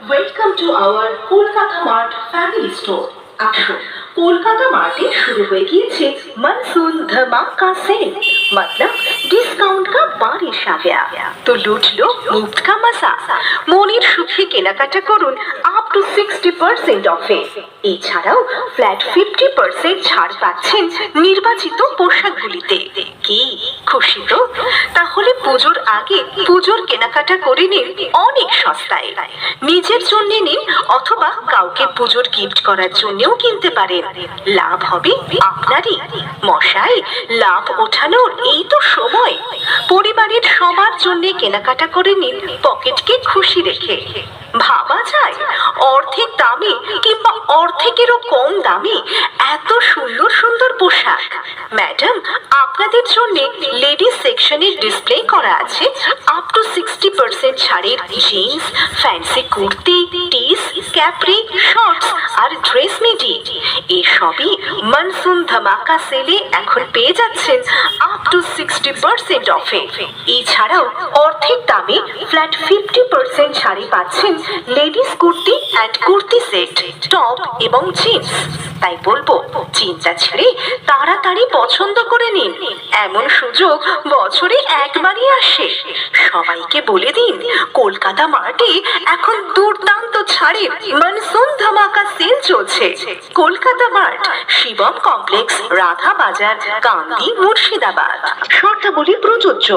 Welcome to our Kolkata mart family store. আসুন, কলকাতা মার্টে শুরু হয়ে গিয়েছে মানসুন धमाका सेल, मतलब डिस्काउंट का बारिश आ गया तो लूट लो मुफ्त का मजा। মনের সুখে কেনাকাটা করুন আপ টু 60% অফে। এছাড়াও ফ্ল্যাট 50% ছাড় পাচ্ছেন নির্বাচিত পোশাকগুলিতে। কি খুশি তো? তাহলে পুজোর আগে পুজোর কেনাকাটা করে নিন অনেক সস্তায়। নিজের জন্য নিন অথবা কাউকে পুজোর গিফট করার জন্যও কিনতে পারেন। লাভ হবে আপনারই। মশাই, লাভ ওঠানোর এই তো সময়। পরিবারের সবার জন্য কেনাকাটা করে নিন পকেটকে খুশি রেখে। ভাবা যায় অর্ধেক দামে কিংবা অর্ধেকেরও কম দামে এত সুন্দর সুন্দর পোশাক। ম্যাডাম, আপনাদের জন্য লেডিস সেকশনে ডিসপ্লে করা আছে আপ টু 60% ছাড়ের jeans, fancy kurti, tees, capri, shorts আর ড্রেস মিডি। এসবই মনসুন ধামাকা সেলে এখন পেয়ে যাচ্ছেন আপ টু 60% অফে। এছাড়াও অর্ধেক দামে ফ্ল্যাট 50% ছাড়ে পাচ্ছেন ladies kurti and kurti set, top এবং জিন্স। তাই বলবো, চিন্তা ছেড়ে তাড়াতাড়ি পছন্দ করে নিন। এমন সুযোগ বছরে একবারই আসে। সবাইকে বলে দিন কলকাতা মার্টে এখন দুর্দান্ত ছাড়ে মনসুন ধামাকা সেল চলছে। কলকাতা মার্ট, শিবম কমপ্লেক্স, রাধা বাজার, কান্দি, মুর্শিদাবাদ। শর্তাবলী প্রযোজ্য।